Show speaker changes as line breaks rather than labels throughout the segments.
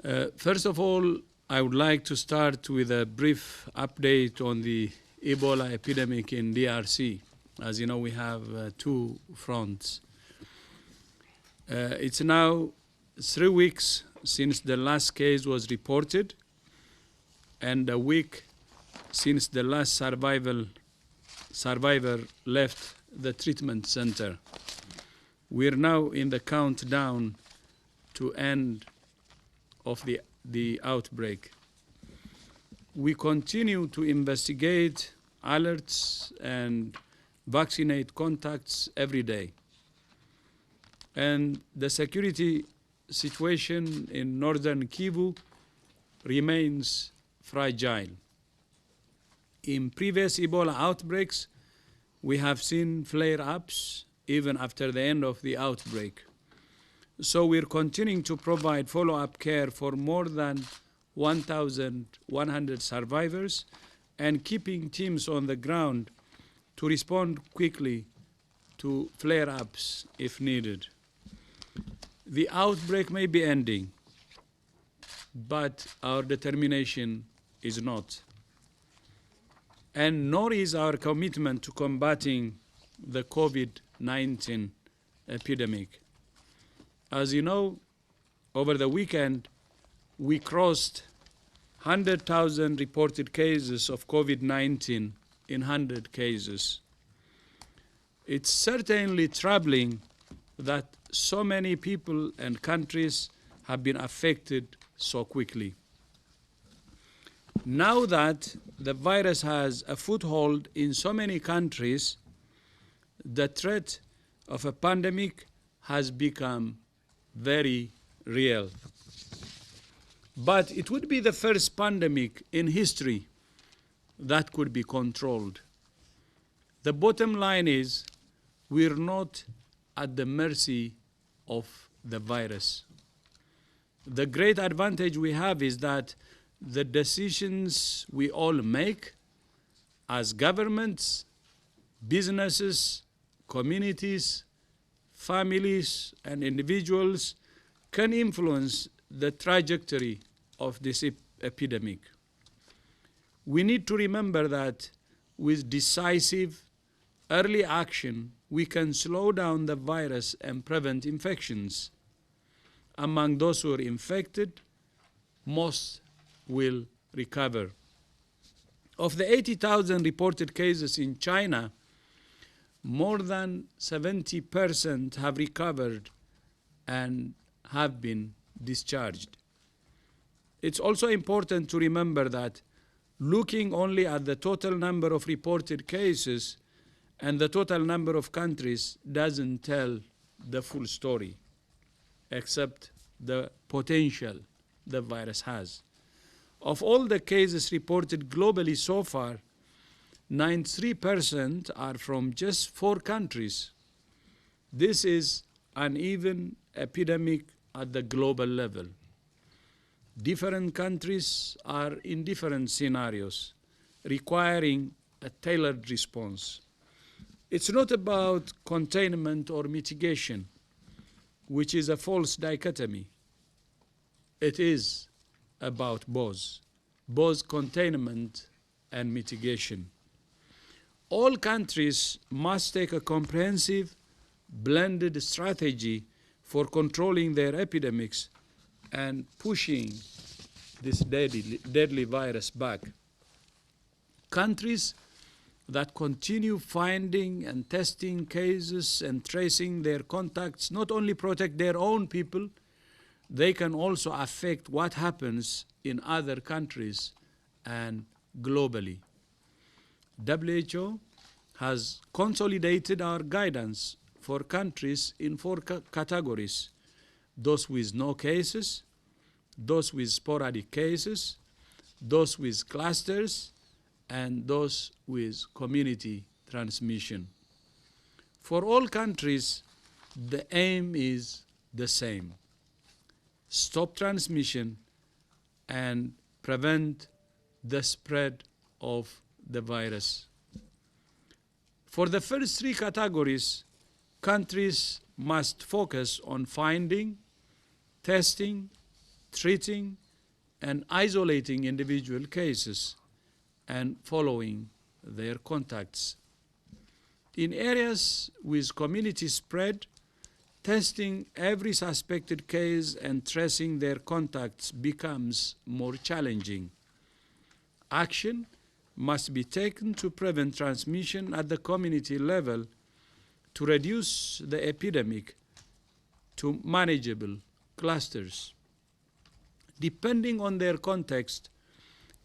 First of all, I would like to start with a brief update on the Ebola epidemic in DRC. As you know, we have two fronts. It's now 3 weeks since the last case was reported and a week since the last survivor left the treatment center. We're now in the countdown to end of the outbreak. We continue to investigate alerts and vaccinate contacts every day. And the security situation in northern Kivu remains fragile. In previous Ebola outbreaks, we have seen flare-ups even after the end of the outbreak. So we're continuing to provide follow-up care for more than 1,100 survivors and keeping teams on the ground to respond quickly to flare-ups if needed. The outbreak may be ending, but our determination is not. And nor is our commitment to combating the COVID-19 epidemic. As you know, over the weekend, we crossed 100,000 reported cases of COVID-19 in 100 cases. It's certainly troubling that so many people and countries have been affected so quickly. Now that the virus has a foothold in so many countries, the threat of a pandemic has become very real. But it would be the first pandemic in history that could be controlled. The bottom line is we're not at the mercy of the virus. The great advantage we have is that the decisions we all make as governments, businesses, communities, families, and individuals can influence the trajectory of this epidemic. We need to remember that with decisive early action, we can slow down the virus and prevent infections. Among those who are infected, most will recover. Of the 80,000 reported cases in China, more than 70% have recovered and have been discharged. It's also important to remember that looking only at the total number of reported cases and the total number of countries doesn't tell the full story, except the potential the virus has. Of all the cases reported globally so far, 93% are from just 4 countries. This is an even epidemic at the global level. Different countries are in different scenarios, requiring a tailored response. It's not about containment or mitigation, which is a false dichotomy. It is about both containment and mitigation. All countries must take a comprehensive, blended strategy for controlling their epidemics and pushing this deadly virus back. Countries that continue finding and testing cases and tracing their contacts not only protect their own people, they can also affect what happens in other countries and globally. WHO has consolidated our guidance for countries in 4 categories: those with no cases, those with sporadic cases, those with clusters, and those with community transmission. For all countries, the aim is the same: stop transmission and prevent the spread of the virus. For the first 3 categories, countries must focus on finding, testing, treating and isolating individual cases, and following their contacts. In areas with community spread, testing every suspected case and tracing their contacts becomes more challenging. Action must be taken to prevent transmission at the community level, to reduce the epidemic to manageable clusters. Depending on their context,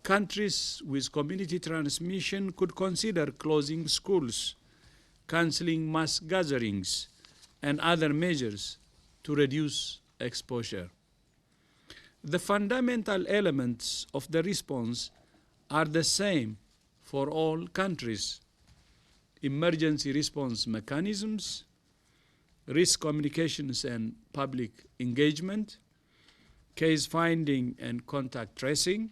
countries with community transmission could consider closing schools, canceling mass gatherings, and other measures to reduce exposure. The fundamental elements of the response are the same for all countries: emergency response mechanisms, risk communications and public engagement, case finding and contact tracing,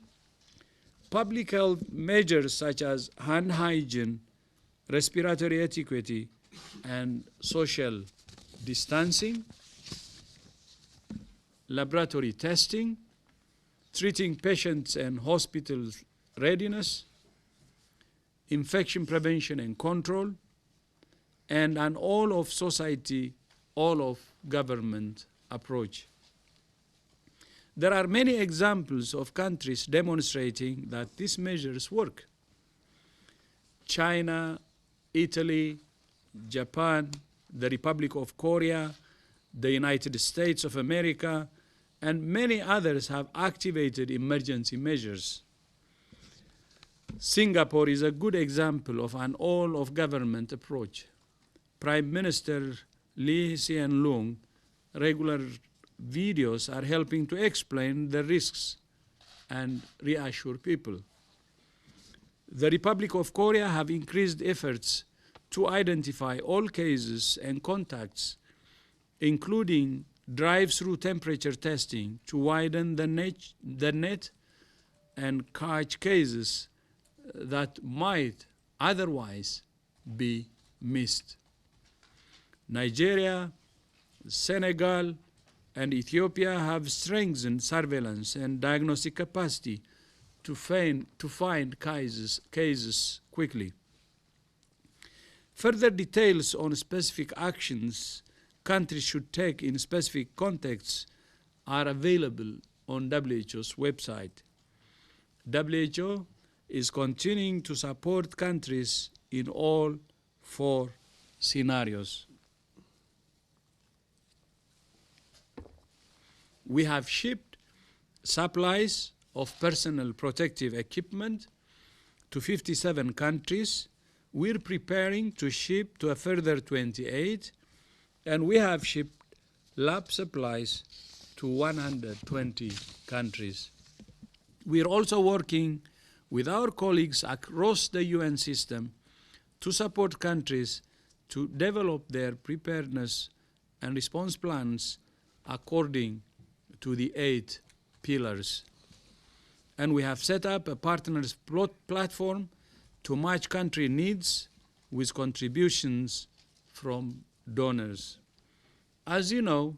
public health measures such as hand hygiene, respiratory etiquette, and social distancing, laboratory testing, treating patients and hospital readiness, infection prevention and control, and an all of society, all of government approach. There are many examples of countries demonstrating that these measures work. China, Italy, Japan, the Republic of Korea, the United States of America, and many others have activated emergency measures. Singapore is a good example of an all-of-government approach. Prime Minister Lee Hsien Loong regular videos are helping to explain the risks and reassure people. The Republic of Korea have increased efforts to identify all cases and contacts, including drive-through temperature testing to widen the net and catch cases that might otherwise be missed. Nigeria, Senegal, and Ethiopia have strengthened surveillance and diagnostic capacity to find cases quickly. Further details on specific actions countries should take in specific contexts are available on WHO's website. WHO is continuing to support countries in all 4 scenarios. We have shipped supplies of personal protective equipment to 57 countries. We're preparing to ship to a further 28, and we have shipped lab supplies to 120 countries. We're also working with our colleagues across the UN system to support countries to develop their preparedness and response plans according to the 8 pillars. And we have set up a partners platform to match country needs with contributions from donors. As you know,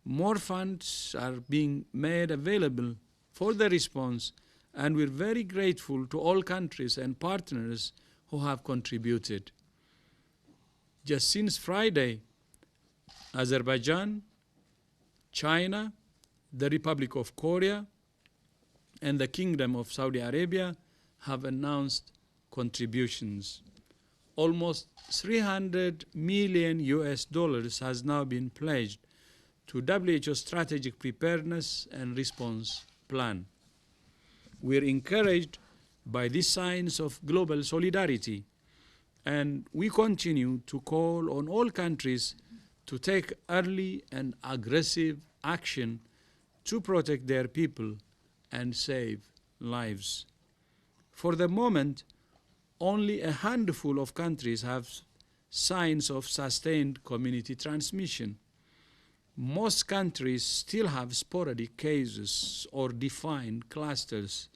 more funds are being made available for the response, and we're very grateful to all countries and partners who have contributed. Just since Friday, Azerbaijan, China, the Republic of Korea, and the Kingdom of Saudi Arabia have announced contributions. Almost $300 million has now been pledged to WHO's strategic preparedness and response plan. We're encouraged by these signs of global solidarity, and we continue to call on all countries to take early and aggressive action to protect their people and save lives. For the moment, only a handful of countries have signs of sustained community transmission. Most countries still have sporadic cases or defined clusters.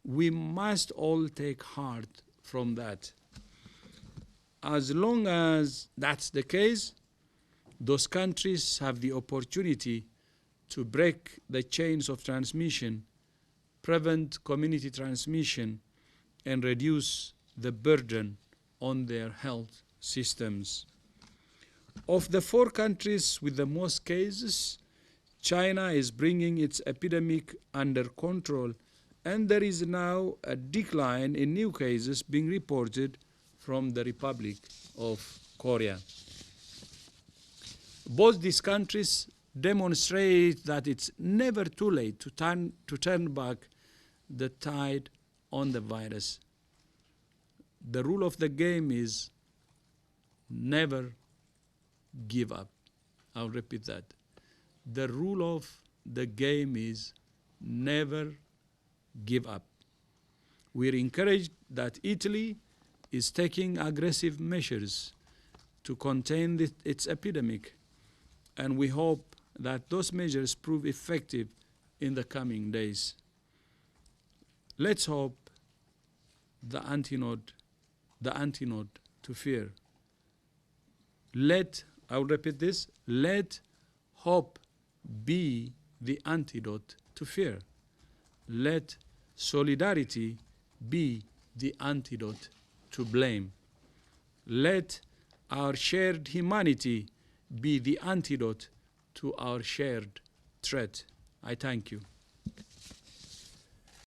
We must all take heart from that. As long as that's the case, those countries have the opportunity to break the chains of transmission, prevent community transmission, and reduce the burden on their health systems. Of the 4 countries with the most cases, China is bringing its epidemic under control, and there is now a decline in new cases being reported from the Republic of Korea. Both these countries demonstrate that it's never too late to turn back the tide on the virus. The rule of the game is never give up. I'll repeat that. The rule of the game is never give up. We're encouraged that Italy is taking aggressive measures to contain its epidemic, and we hope that those measures prove effective in the coming days. Let's hope the antidote to fear. I'll repeat this, let hope be the antidote to fear. Let solidarity be the antidote to blame. Let our shared humanity be the antidote to our shared threat. I thank you.